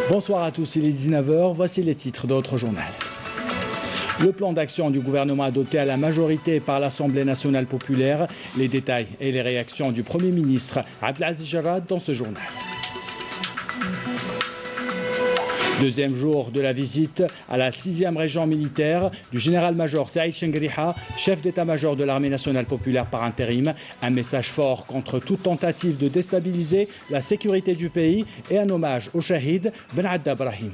Bonsoir à tous, il est 19h, voici les titres de notre journal. Le plan d'action du gouvernement adopté à la majorité par l'Assemblée nationale populaire, les détails et les réactions du Premier ministre Abdelaziz Jarrad dans ce journal. Deuxième jour de la visite à la 6e région militaire du général-major Saïd Chengriha, chef d'état-major de l'armée nationale populaire par intérim. Un message fort contre toute tentative de déstabiliser la sécurité du pays et un hommage au shahid Ben Adda Brahim.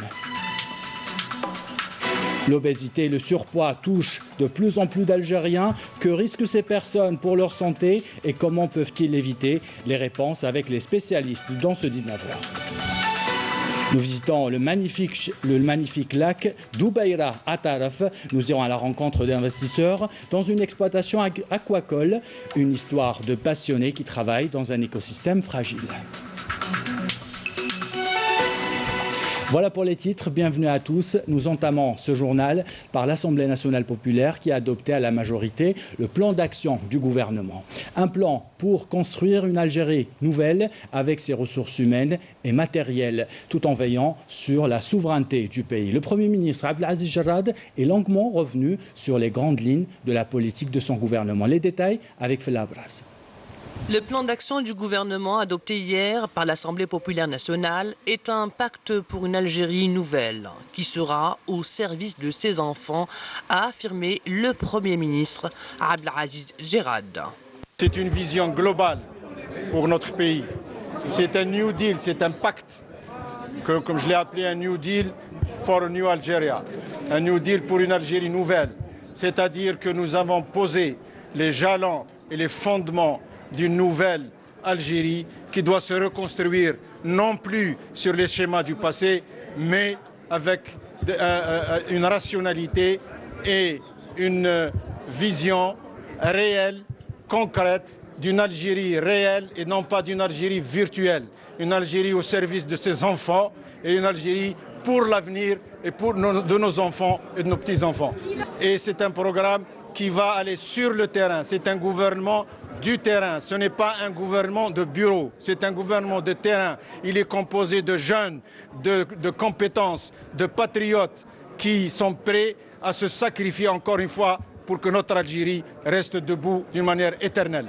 L'obésité et le surpoids touchent de plus en plus d'Algériens. Que risquent ces personnes pour leur santé et comment peuvent-ils l'éviter? Les réponses avec les spécialistes dans ce 19h. Nous visitons le magnifique lac d'Oubaïra à Taraf. Nous irons à la rencontre d'investisseurs dans une exploitation aquacole. Une histoire de passionnés qui travaillent dans un écosystème fragile. Voilà pour les titres, bienvenue à tous. Nous entamons ce journal par l'Assemblée nationale populaire qui a adopté à la majorité le plan d'action du gouvernement. Un plan pour construire une Algérie nouvelle avec ses ressources humaines et matérielles, tout en veillant sur la souveraineté du pays. Le Premier ministre Abdelaziz Jarrad est longuement revenu sur les grandes lignes de la politique de son gouvernement. Les détails avec Fela Abras. Le plan d'action du gouvernement adopté hier par l'Assemblée populaire nationale est un pacte pour une Algérie nouvelle qui sera au service de ses enfants, a affirmé le Premier ministre Abdelaziz Jarrad. C'est une vision globale pour notre pays. C'est un New Deal, c'est un pacte, comme je l'ai appelé un New Deal for a New Algeria, un New Deal pour une Algérie nouvelle. C'est-à-dire que nous avons posé les jalons et les fondements d'une nouvelle Algérie qui doit se reconstruire non plus sur les schémas du passé, mais avec une rationalité et une vision réelle, concrète, d'une Algérie réelle et non pas d'une Algérie virtuelle. Une Algérie au service de ses enfants et une Algérie pour l'avenir et de nos enfants et de nos petits-enfants. Et c'est un programme qui va aller sur le terrain. C'est un gouvernement du terrain. Ce n'est pas un gouvernement de bureau, c'est un gouvernement de terrain. Il est composé de jeunes, de compétences, de patriotes qui sont prêts à se sacrifier encore une fois pour que notre Algérie reste debout d'une manière éternelle.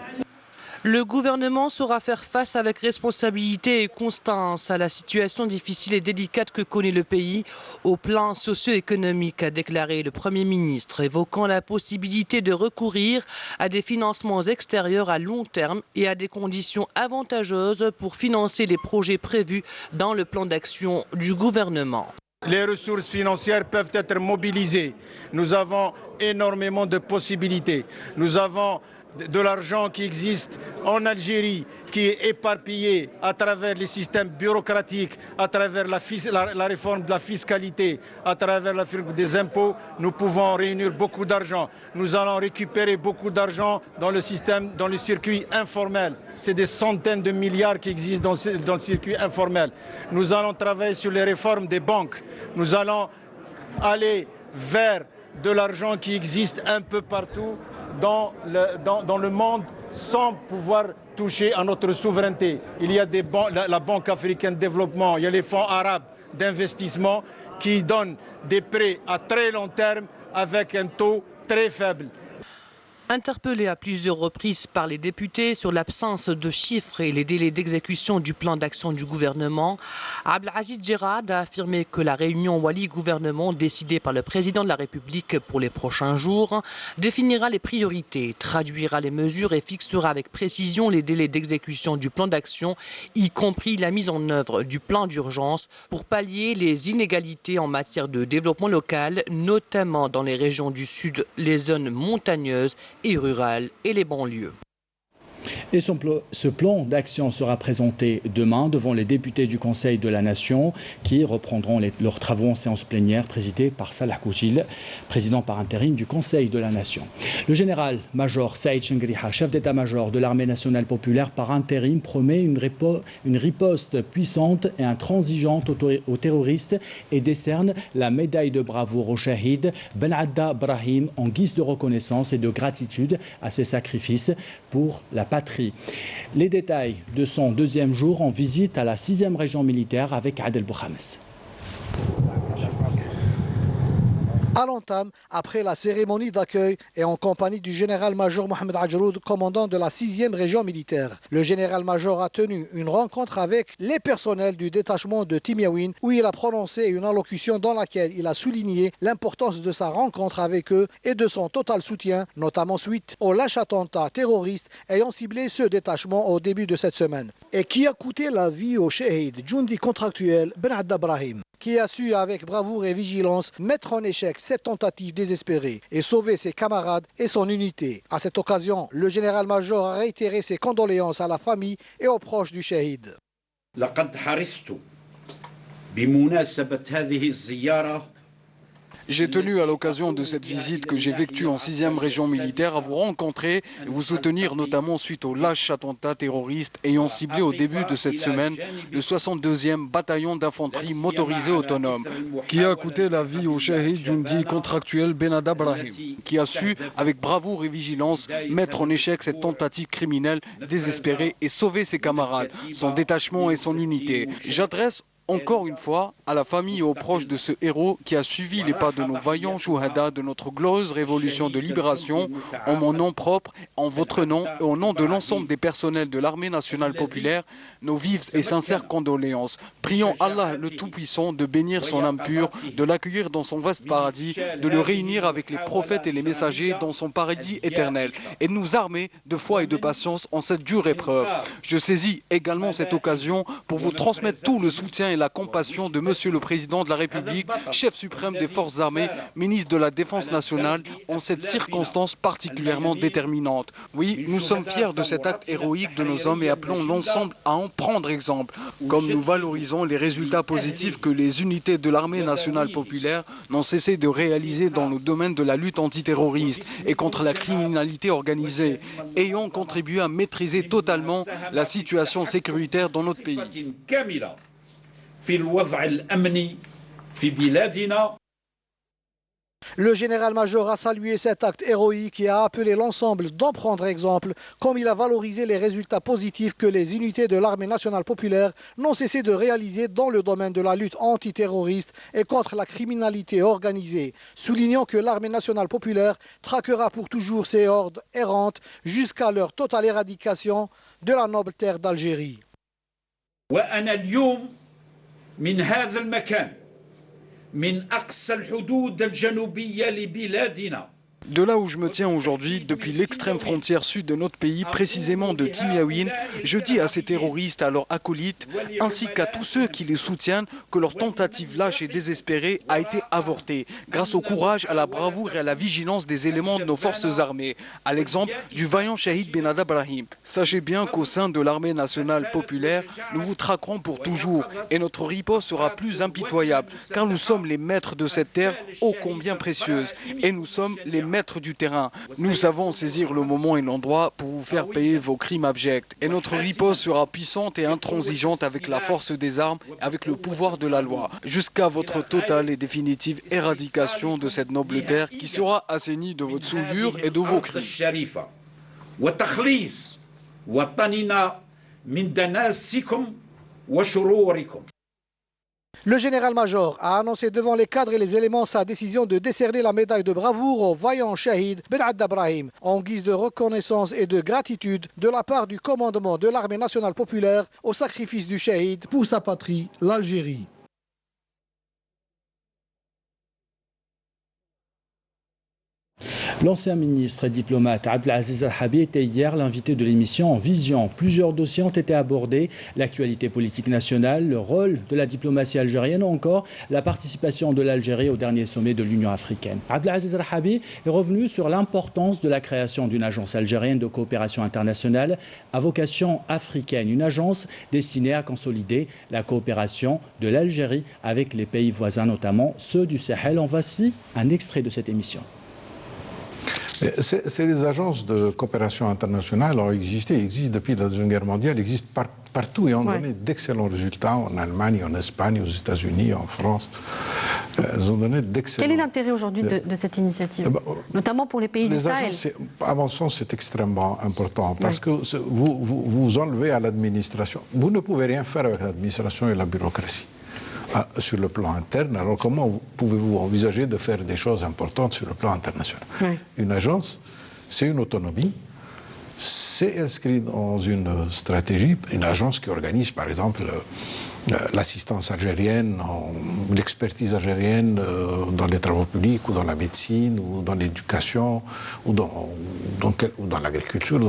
Le gouvernement saura faire face avec responsabilité et constance à la situation difficile et délicate que connaît le pays au plan socio-économique, a déclaré le Premier ministre, évoquant la possibilité de recourir à des financements extérieurs à long terme et à des conditions avantageuses pour financer les projets prévus dans le plan d'action du gouvernement. Les ressources financières peuvent être mobilisées. Nous avons énormément de possibilités. Nous avons de l'argent qui existe en Algérie, qui est éparpillé à travers les systèmes bureaucratiques, à travers la réforme de la fiscalité, à travers la réforme des impôts. Nous pouvons réunir beaucoup d'argent. Nous allons récupérer beaucoup d'argent dans le système, dans le circuit informel. C'est des centaines de milliards qui existent dans le circuit informel. Nous allons travailler sur les réformes des banques. Nous allons aller vers de l'argent qui existe un peu partout dans le monde sans pouvoir toucher à notre souveraineté. Il y a la Banque africaine de développement, il y a les fonds arabes d'investissement qui donnent des prêts à très long terme avec un taux très faible. Interpellé à plusieurs reprises par les députés sur l'absence de chiffres et les délais d'exécution du plan d'action du gouvernement, Abdelaziz Jarrad a affirmé que la réunion Wali-gouvernement décidée par le président de la République pour les prochains jours définira les priorités, traduira les mesures et fixera avec précision les délais d'exécution du plan d'action, y compris la mise en œuvre du plan d'urgence pour pallier les inégalités en matière de développement local, notamment dans les régions du Sud, les zones montagneuses et rurales et les banlieues. Et ce plan d'action sera présenté demain devant les députés du Conseil de la Nation qui reprendront leurs travaux en séance plénière présidée par Salah Koujil, président par intérim du Conseil de la Nation. Le général-major Saïd Chengriha, chef d'état-major de l'armée nationale populaire par intérim, promet une riposte puissante et intransigeante aux terroristes et décerne la médaille de bravoure au shahid Ben Adda Brahim en guise de reconnaissance et de gratitude à ses sacrifices pour la patrie. Les détails de son deuxième jour en visite à la 6e région militaire avec Adel Bouhames. À l'entame, après la cérémonie d'accueil et en compagnie du général-major Mohamed Ajroud, commandant de la 6e région militaire. Le général-major a tenu une rencontre avec les personnels du détachement de Timiaouine où il a prononcé une allocution dans laquelle il a souligné l'importance de sa rencontre avec eux et de son total soutien, notamment suite au lâche attentat terroriste ayant ciblé ce détachement au début de cette semaine et qui a coûté la vie au Shahid Djoundi contractuel Ben Adda Brahim, qui a su avec bravoure et vigilance mettre en échec cette tentative désespérée et sauver ses camarades et son unité. À cette occasion, le général-major a réitéré ses condoléances à la famille et aux proches du Shahid. J'ai tenu à l'occasion de cette visite que j'ai vécue en 6e région militaire à vous rencontrer et vous soutenir notamment suite au lâche attentat terroriste ayant ciblé au début de cette semaine le 62e bataillon d'infanterie motorisé autonome qui a coûté la vie au Shahid Djoundi contractuel Ben Adda Brahim, qui a su avec bravoure et vigilance mettre en échec cette tentative criminelle désespérée et sauver ses camarades, son détachement et son unité. J'adresse encore une fois à la famille et aux proches de ce héros qui a suivi les pas de nos vaillants chouhadas de notre glorieuse révolution de libération, en mon nom propre, en votre nom et au nom de l'ensemble des personnels de l'armée nationale populaire, nos vives et sincères condoléances. Prions Allah le Tout-Puissant de bénir son âme pure, de l'accueillir dans son vaste paradis, de le réunir avec les prophètes et les messagers dans son paradis éternel et de nous armer de foi et de patience en cette dure épreuve. Je saisis également cette occasion pour vous transmettre tout le soutien et la compassion de Monsieur le Président de la République, chef suprême des Forces armées, ministre de la Défense nationale, en cette circonstance particulièrement déterminante. Oui, nous sommes fiers de cet acte héroïque de nos hommes et appelons l'ensemble à en prendre exemple, comme nous valorisons les résultats positifs que les unités de l'armée nationale populaire n'ont cessé de réaliser dans le domaine de la lutte antiterroriste et contre la criminalité organisée, ayant contribué à maîtriser totalement la situation sécuritaire dans notre pays. Le général-major a salué cet acte héroïque et a appelé l'ensemble d'en prendre exemple, comme il a valorisé les résultats positifs que les unités de l'armée nationale populaire n'ont cessé de réaliser dans le domaine de la lutte antiterroriste et contre la criminalité organisée, soulignant que l'armée nationale populaire traquera pour toujours ces hordes errantes jusqu'à leur totale éradication de la noble terre d'Algérie. من هذا المكان من أقصى الحدود الجنوبية لبلادنا. De là où je me tiens aujourd'hui, depuis l'extrême frontière sud de notre pays, précisément de Timiaouine, je dis à ces terroristes, à leurs acolytes, ainsi qu'à tous ceux qui les soutiennent, que leur tentative lâche et désespérée a été avortée, grâce au courage, à la bravoure et à la vigilance des éléments de nos forces armées, à l'exemple du vaillant Shahid Ben Adda Brahim. Sachez bien qu'au sein de l'armée nationale populaire, nous vous traquerons pour toujours, et notre riposte sera plus impitoyable, car nous sommes les maîtres de cette terre ô combien précieuse, et nous sommes les maîtres du terrain. Nous savons saisir le moment et l'endroit pour vous faire payer vos crimes abjects. Et notre riposte sera puissante et intransigeante avec la force des armes, avec le pouvoir de la loi, jusqu'à votre totale et définitive éradication de cette noble terre qui sera assainie de votre souillure et de vos crimes. Le général-major a annoncé devant les cadres et les éléments sa décision de décerner la médaille de bravoure au vaillant Shahid Ben Adda Brahim en guise de reconnaissance et de gratitude de la part du commandement de l'armée nationale populaire au sacrifice du Shahid pour sa patrie, l'Algérie. L'ancien ministre et diplomate Abdelaziz Al-Harbi était hier l'invité de l'émission En Vision. Plusieurs dossiers ont été abordés, l'actualité politique nationale, le rôle de la diplomatie algérienne ou encore la participation de l'Algérie au dernier sommet de l'Union africaine. Abdelaziz Al-Harbi est revenu sur l'importance de la création d'une agence algérienne de coopération internationale à vocation africaine, une agence destinée à consolider la coopération de l'Algérie avec les pays voisins, notamment ceux du Sahel. En voici un extrait de cette émission. Ces agences de coopération internationale ont existé, existent depuis la Deuxième Guerre mondiale, existent partout et ont donné d'excellents résultats en Allemagne, en Espagne, aux États-Unis, en France. Elles ont donné d'excellents... Quel est l'intérêt aujourd'hui de cette initiative, notamment pour les pays du Sahel? À mon sens, c'est extrêmement important parce que vous enlevez à l'administration. Vous ne pouvez rien faire avec l'administration et la bureaucratie. Sur le plan interne, alors comment pouvez-vous envisager de faire des choses importantes sur le plan international. Oui. Une agence, c'est une autonomie, c'est inscrit dans une stratégie, une agence qui organise par exemple l'assistance algérienne, l'expertise algérienne dans les travaux publics ou dans la médecine ou dans l'éducation ou dans l'agriculture.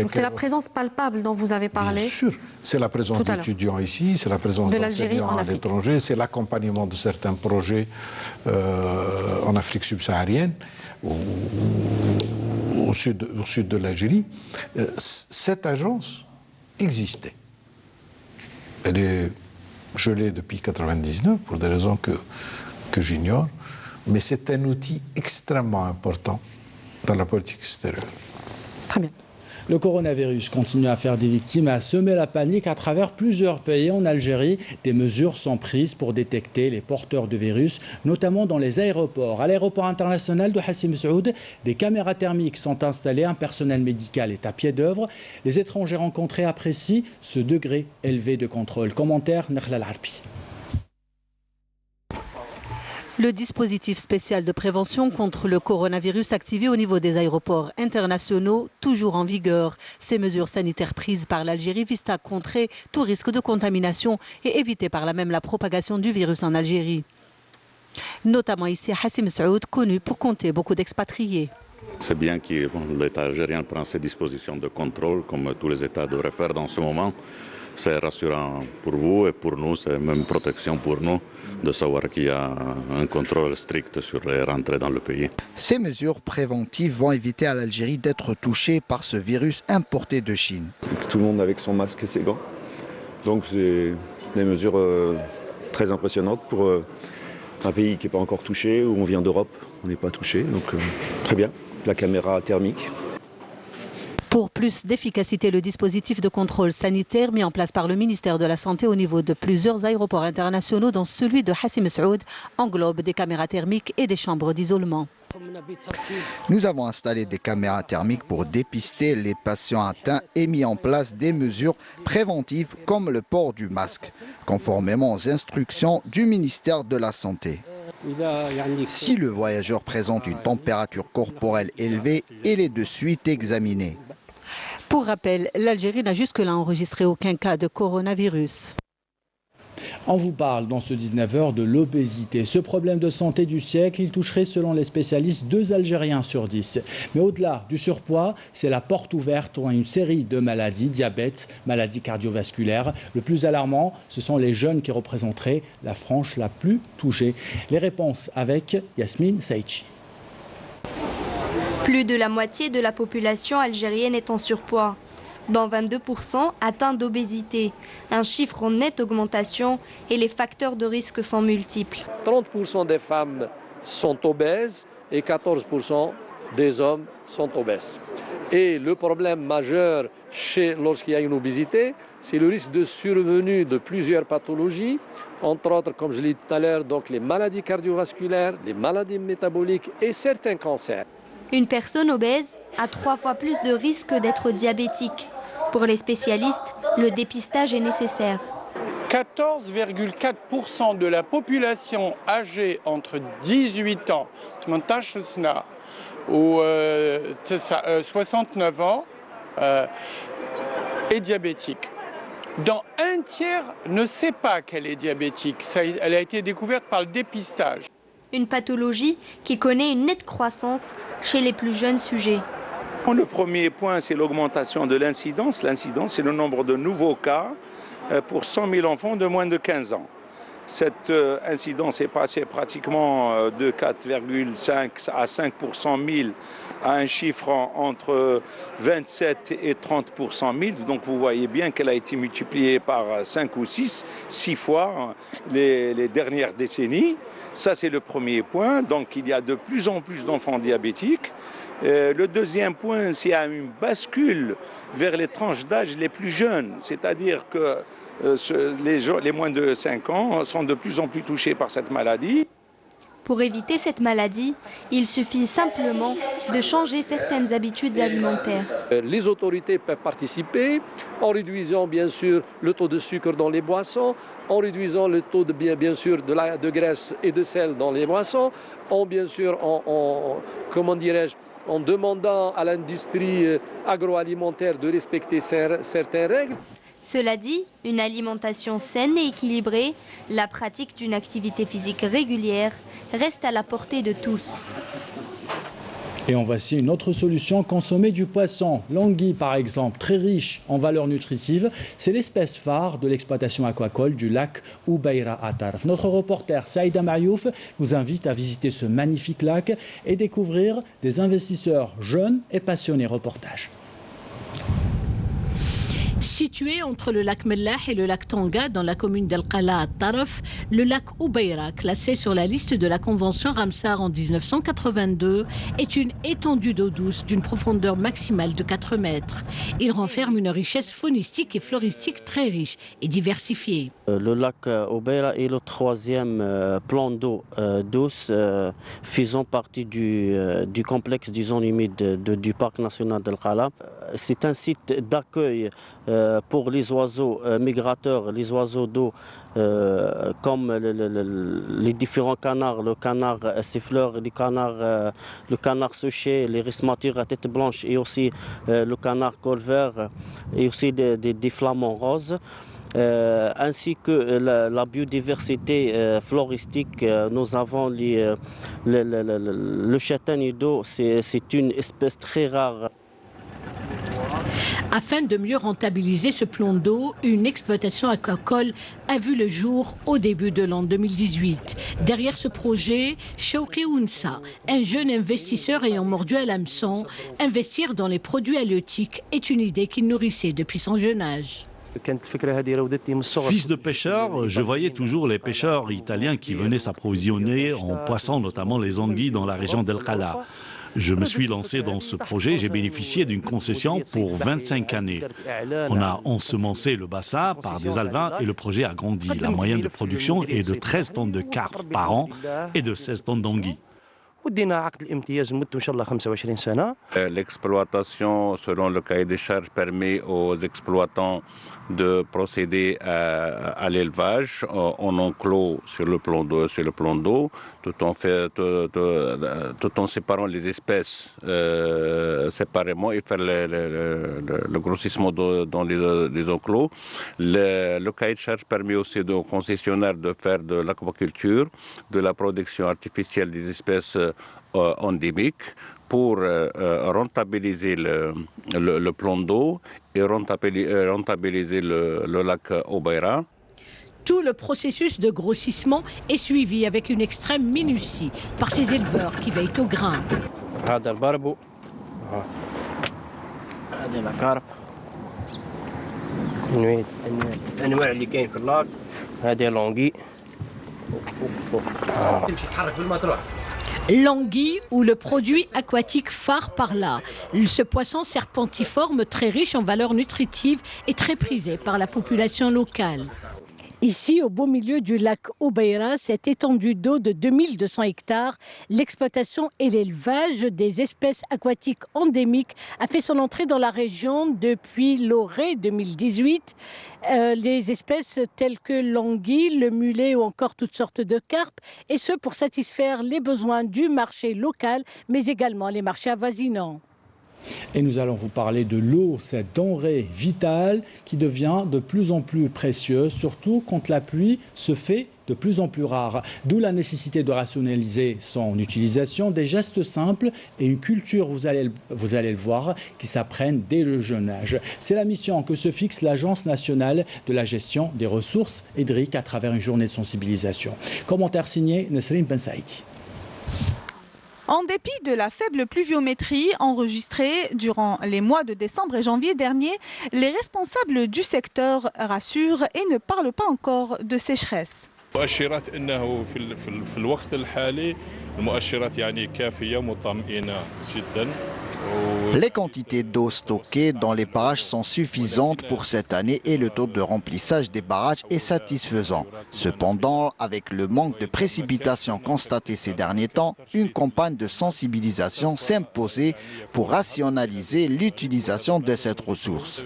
C'est la présence palpable dont vous avez parlé. Bien sûr, c'est la présence d'étudiants ici, c'est la présence d'enseignants à l'étranger, c'est l'accompagnement de certains projets en Afrique subsaharienne au sud de l'Algérie. Cette agence existait. Elle est gelée depuis 1999 pour des raisons que j'ignore, mais c'est un outil extrêmement important dans la politique extérieure. Très bien. Le coronavirus continue à faire des victimes et à semer la panique à travers plusieurs pays. En Algérie, des mesures sont prises pour détecter les porteurs de virus, notamment dans les aéroports. À l'aéroport international de Hassim Messoud, des caméras thermiques sont installées, un personnel médical est à pied d'œuvre. Les étrangers rencontrés apprécient ce degré élevé de contrôle. Commentaire Nakhla Al-Harbi. Le dispositif spécial de prévention contre le coronavirus activé au niveau des aéroports internationaux, toujours en vigueur. Ces mesures sanitaires prises par l'Algérie visent à contrer tout risque de contamination et éviter par là même la propagation du virus en Algérie. Notamment ici à Hassim Messoud, connu pour compter beaucoup d'expatriés. C'est bien que l'État algérien prend ses dispositions de contrôle, comme tous les États devraient faire dans ce moment. C'est rassurant pour vous et pour nous, c'est même une protection pour nous de savoir qu'il y a un contrôle strict sur les rentrées dans le pays. Ces mesures préventives vont éviter à l'Algérie d'être touchée par ce virus importé de Chine. Tout le monde avec son masque et ses gants. Donc c'est des mesures très impressionnantes pour un pays qui n'est pas encore touché, où on vient d'Europe, on n'est pas touché, donc très bien. La caméra thermique. Pour plus d'efficacité, le dispositif de contrôle sanitaire mis en place par le ministère de la Santé au niveau de plusieurs aéroports internationaux, dont celui de Hassim Messoud, englobe des caméras thermiques et des chambres d'isolement. Nous avons installé des caméras thermiques pour dépister les patients atteints et mis en place des mesures préventives comme le port du masque, conformément aux instructions du ministère de la Santé. Si le voyageur présente une température corporelle élevée, il est de suite examiné. Pour rappel, l'Algérie n'a jusque-là enregistré aucun cas de coronavirus. On vous parle dans ce 19h de l'obésité. Ce problème de santé du siècle, il toucherait selon les spécialistes 2 Algériens sur 10. Mais au-delà du surpoids, c'est la porte ouverte à une série de maladies, diabète, maladies cardiovasculaires. Le plus alarmant, ce sont les jeunes qui représenteraient la frange la plus touchée. Les réponses avec Yasmine Saïchi. Plus de la moitié de la population algérienne est en surpoids, dont 22% atteints d'obésité, un chiffre en nette augmentation et les facteurs de risque sont multiples. 30% des femmes sont obèses et 14% des hommes sont obèses. Et le problème majeur lorsqu'il y a une obésité, c'est le risque de survenue de plusieurs pathologies, entre autres, comme je l'ai dit tout à l'heure, donc les maladies cardiovasculaires, les maladies métaboliques et certains cancers. Une personne obèse a 3 fois plus de risque d'être diabétique. Pour les spécialistes, le dépistage est nécessaire. 14,4% de la population âgée entre 18 ans ou 69 ans est diabétique. Dans un tiers ne sait pas qu'elle est diabétique. Elle a été découverte par le dépistage. Une pathologie qui connaît une nette croissance chez les plus jeunes sujets. Le premier point, c'est l'augmentation de l'incidence. L'incidence, c'est le nombre de nouveaux cas pour 100 000 enfants de moins de 15 ans. Cette incidence est passée pratiquement de 4,5 à 5 pour 100 000 à un chiffre entre 27 et 30 pour 100 000. Donc vous voyez bien qu'elle a été multipliée par 5 ou 6 fois les dernières décennies. Ça, c'est le premier point. Donc, il y a de plus en plus d'enfants diabétiques. Le deuxième point, c'est une bascule vers les tranches d'âge les plus jeunes. C'est-à-dire que les moins de 5 ans sont de plus en plus touchés par cette maladie. Pour éviter cette maladie, il suffit simplement de changer certaines habitudes alimentaires. Les autorités peuvent participer en réduisant bien sûr le taux de sucre dans les boissons, en réduisant le taux bien sûr de graisse et de sel dans les boissons, en demandant à l'industrie agroalimentaire de respecter certaines règles. Cela dit, une alimentation saine et équilibrée, la pratique d'une activité physique régulière reste à la portée de tous. Et en voici une autre solution, consommer du poisson. L'anguille, par exemple, très riche en valeurs nutritives, c'est l'espèce phare de l'exploitation aquacole du lac Oubeira à Tarf. Notre reporter Saïda Mariouf nous invite à visiter ce magnifique lac et découvrir des investisseurs jeunes et passionnés. Reportage. Situé entre le lac Mellah et le lac Tonga dans la commune d'El Qala à Tarf, le lac Oubeira, classé sur la liste de la Convention Ramsar en 1982, est une étendue d'eau douce d'une profondeur maximale de 4 mètres. Il renferme une richesse faunistique et floristique très riche et diversifiée. Le lac Oubeira est le 3e plan d'eau douce faisant partie du complexe des zones humides du parc national d'El Qala. C'est un site d'accueil pour les oiseaux migrateurs, les oiseaux d'eau, comme les différents canards, le canard siffleur, le canard séché, les rismatures à tête blanche et aussi le canard colvert et aussi des flamants roses. Ainsi que la biodiversité floristique. Nous avons le châtaignier d'eau, c'est une espèce très rare. Afin de mieux rentabiliser ce plan d'eau, une exploitation aquacole a vu le jour au début de l'an 2018. Derrière ce projet, Shauki Ounsa, un jeune investisseur ayant mordu à l'hameçon, investir dans les produits halieutiques est une idée qu'il nourrissait depuis son jeune âge. Fils de pêcheur, je voyais toujours les pêcheurs italiens qui venaient s'approvisionner en poissons, notamment les anguilles dans la région d'El Qala. Je me suis lancé dans ce projet, j'ai bénéficié d'une concession pour 25 années. On a ensemencé le bassin par des alevins et le projet a grandi. La moyenne de production est de 13 tonnes de carpe par an et de 16 tonnes d'anguilles. L'exploitation selon le cahier des charges permet aux exploitants de procéder à l'élevage en enclos sur le plan d'eau, tout en séparant les espèces séparément et faire le grossissement dans les enclos. Le cahier de charges permet aussi aux concessionnaires de faire de l'aquaculture, de la production artificielle des espèces endémiques pour rentabiliser le plan d'eau et rentabiliser le lac Oubeira. Tout le processus de grossissement est suivi avec une extrême minutie par ces éleveurs qui veillent au grain. L'anguille ou le produit aquatique phare par là. Ce poisson serpentiforme très riche en valeurs nutritives est très prisé par la population locale. Ici, au beau milieu du lac Oubeira, cette étendue d'eau de 2200 hectares, l'exploitation et l'élevage des espèces aquatiques endémiques a fait son entrée dans la région depuis l'orée 2018. Les espèces telles que l'anguille, le mulet ou encore toutes sortes de carpes, et ce pour satisfaire les besoins du marché local, mais également les marchés avoisinants. Et nous allons vous parler de l'eau, cette denrée vitale qui devient de plus en plus précieuse, surtout quand la pluie se fait de plus en plus rare. D'où la nécessité de rationaliser son utilisation, des gestes simples et une culture, vous allez le voir, qui s'apprennent dès le jeune âge. C'est la mission que se fixe l'Agence nationale de la gestion des ressources hydriques à travers une journée de sensibilisation. Commentaire signé Nesrine Ben Saïdi. En dépit de la faible pluviométrie enregistrée durant les mois de décembre et janvier dernier, les responsables du secteur rassurent et ne parlent pas encore de sécheresse. مؤشرات انه في الوقت الحالي المؤشرات يعني كافيه مطمئنه جدا Les quantités d'eau stockées dans les barrages sont suffisantes pour cette année et le taux de remplissage des barrages est satisfaisant. Cependant, avec le manque de précipitations constaté ces derniers temps, une campagne de sensibilisation s'imposait pour rationaliser l'utilisation de cette ressource.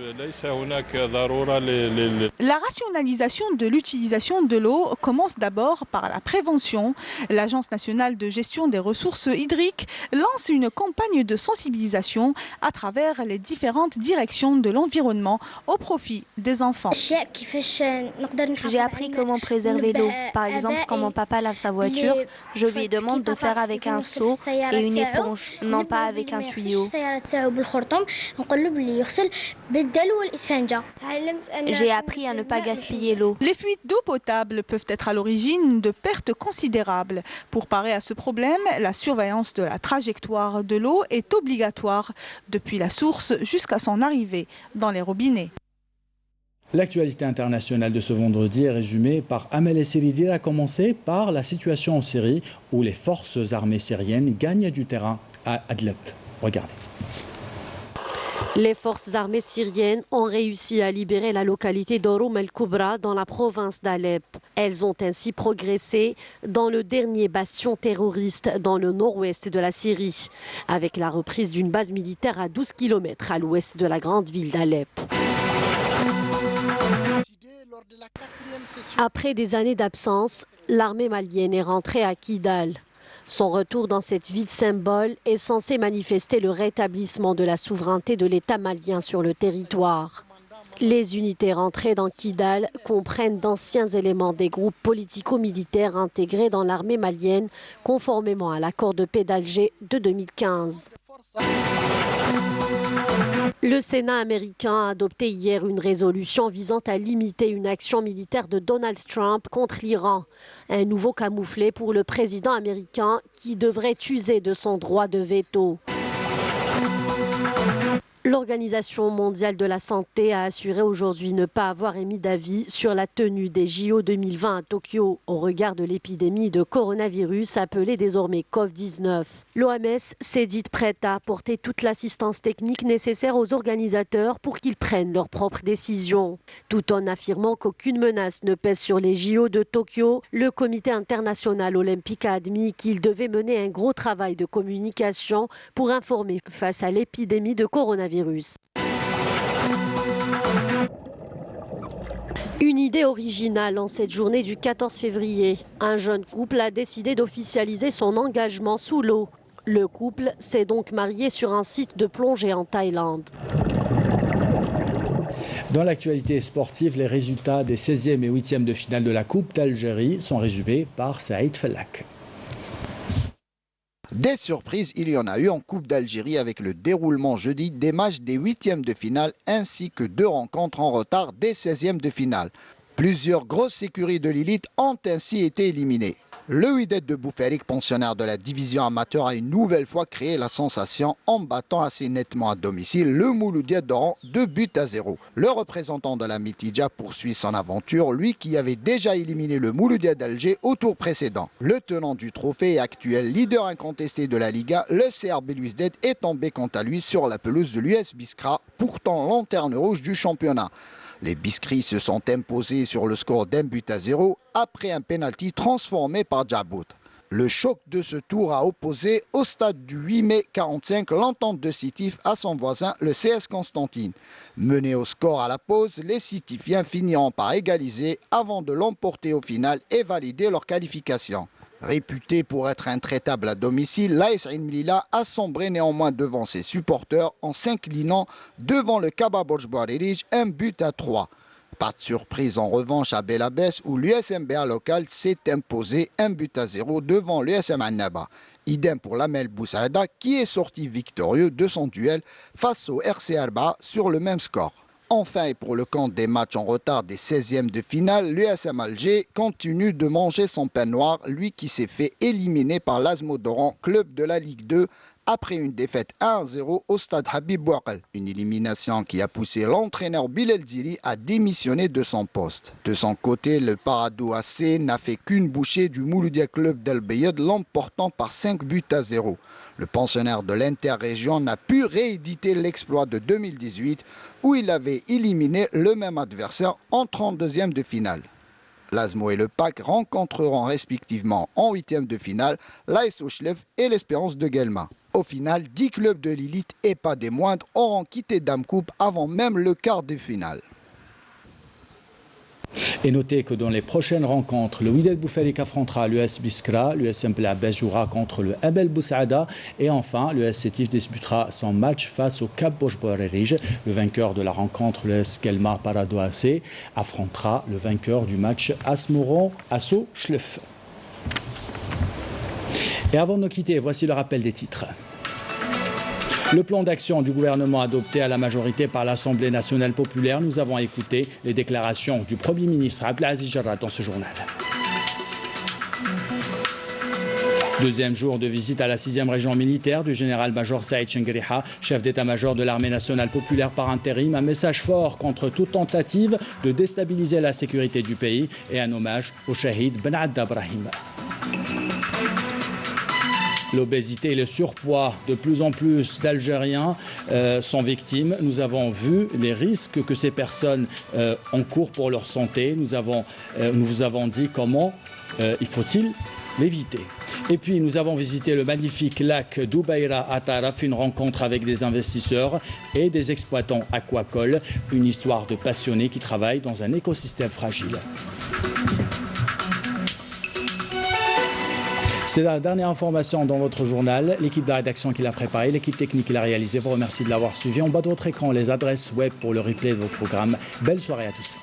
La rationalisation de l'utilisation de l'eau commence d'abord par la prévention. L'Agence nationale de gestion des ressources hydriques lance une campagne de sensibilisation à travers les différentes directions de l'environnement au profit des enfants. J'ai appris comment préserver l'eau. Par exemple, quand mon papa lave sa voiture, je lui demande de faire avec un seau et une éponge, non pas avec un tuyau. J'ai appris à ne pas gaspiller l'eau. Les fuites d'eau potable peuvent être à l'origine de pertes considérables. Pour parer à ce problème, la surveillance de la trajectoire de l'eau est obligatoire, depuis la source jusqu'à son arrivée dans les robinets. L'actualité internationale de ce vendredi est résumée par Amel Esseridi, à commencer par la situation en Syrie où les forces armées syriennes gagnent du terrain à Adlep. Regardez. Les forces armées syriennes ont réussi à libérer la localité d'Orum el-Kubra dans la province d'Alep. Elles ont ainsi progressé dans le dernier bastion terroriste dans le nord-ouest de la Syrie, avec la reprise d'une base militaire à 12 km à l'ouest de la grande ville d'Alep. Après des années d'absence, l'armée malienne est rentrée à Kidal. Son retour dans cette ville symbole est censé manifester le rétablissement de la souveraineté de l'État malien sur le territoire. Les unités rentrées dans Kidal comprennent d'anciens éléments des groupes politico-militaires intégrés dans l'armée malienne, conformément à l'accord de paix d'Alger de 2015. Le Sénat américain a adopté hier une résolution visant à limiter une action militaire de Donald Trump contre l'Iran. Un nouveau camouflet pour le président américain qui devrait user de son droit de veto. L'Organisation mondiale de la santé a assuré aujourd'hui ne pas avoir émis d'avis sur la tenue des JO 2020 à Tokyo au regard de l'épidémie de coronavirus appelée désormais Covid-19. L'OMS s'est dite prête à apporter toute l'assistance technique nécessaire aux organisateurs pour qu'ils prennent leurs propres décisions. Tout en affirmant qu'aucune menace ne pèse sur les JO de Tokyo, le Comité international olympique a admis qu'il devait mener un gros travail de communication pour informer face à l'épidémie de coronavirus. Une idée originale en cette journée du 14 février. Un jeune couple a décidé d'officialiser son engagement sous l'eau. Le couple s'est donc marié sur un site de plongée en Thaïlande. Dans l'actualité sportive, les résultats des 16e et 8e de finale de la Coupe d'Algérie sont résumés par Saïd Fellak. Des surprises, il y en a eu en Coupe d'Algérie avec le déroulement jeudi des matchs des 8e de finale ainsi que 2 rencontres en retard des 16e de finale. Plusieurs grosses écuries de l'élite ont ainsi été éliminées. Le Wydad de Boufarik, pensionnaire de la division amateur, a une nouvelle fois créé la sensation en battant assez nettement à domicile le Mouloudia d'Oran 2-0. Le représentant de la Mitidja poursuit son aventure, lui qui avait déjà éliminé le Mouloudia d'Alger au tour précédent. Le tenant du trophée et actuel leader incontesté de la Liga, le CR Belouizdad, est tombé quant à lui sur la pelouse de l'US Biskra, pourtant lanterne rouge du championnat. Les Biskris se sont imposés sur le score d'1-0 après un pénalty transformé par Djabout. Le choc de ce tour a opposé au stade du 8 mai 45 l'entente de Sétif à son voisin, le CS Constantine. Menés au score à la pause, les Sétifiens finiront par égaliser avant de l'emporter au final et valider leur qualification. Réputé pour être intraitable à domicile, l'AS Ain Mlila a sombré néanmoins devant ses supporters en s'inclinant devant le Kaba Borj Bouarerij 1-3. Pas de surprise en revanche à Belabès où l'USMBA local s'est imposé 1-0 devant l'USM Annaba. Idem pour l'Amel Boussaïda qui est sorti victorieux de son duel face au RC Arba sur le même score. Enfin, et pour le compte des matchs en retard des 16e de finale, l'USM Alger continue de manger son pain noir, lui qui s'est fait éliminer par l'Azmo d'Oran, club de la Ligue 2, après une défaite 1-0 au stade Habib Bouakel. Une élimination qui a poussé l'entraîneur Bilal Zili à démissionner de son poste. De son côté, le Paradou AC n'a fait qu'une bouchée du Mouloudia Club d'El Bayed, l'emportant par 5-0. Le pensionnaire de l'interrégion n'a pu rééditer l'exploit de 2018 où il avait éliminé le même adversaire en 32e de finale. L'Azmo et le PAC rencontreront respectivement en 8e de finale l'AS Ochlef et l'Espérance de Guelma. Au final, 10 clubs de l'élite et pas des moindres auront quitté Dame Coupe avant même le quart de finale. Et notez que dans les prochaines rencontres, le Wydad Boufalik affrontera l'US Biskra, l'US Abbas jouera contre le Abel Boussaada et enfin l'US Sétif disputera son match face au Cap Bosch-Boererige. Le vainqueur de la rencontre, l'US Guelma Paradou AC, affrontera le vainqueur du match Asmouron-Asso-Schlef. Et avant de nous quitter, voici le rappel des titres. Le plan d'action du gouvernement adopté à la majorité par l'Assemblée nationale populaire. Nous avons écouté les déclarations du Premier ministre Abdelaziz Jarrad dans ce journal. Deuxième jour de visite à la 6e région militaire du général-major Saïd Chengriha, chef d'état-major de l'armée nationale populaire par intérim. Un message fort contre toute tentative de déstabiliser la sécurité du pays et un hommage au shahid Ben Adda Brahim. L'obésité et le surpoids, de plus en plus d'Algériens sont victimes. Nous avons vu les risques que ces personnes encourent pour leur santé. Nous vous avons dit comment il faut-il l'éviter. Et puis nous avons visité le magnifique lac d'Oubaïra à Taraf, une rencontre avec des investisseurs et des exploitants aquacoles. Une histoire de passionnés qui travaillent dans un écosystème fragile. C'est la dernière information dans votre journal. L'équipe de la rédaction qui l'a préparé, l'équipe technique qui l'a réalisé, vous remercie de l'avoir suivi. En bas de votre écran, les adresses web pour le replay de vos programmes. Belle soirée à tous.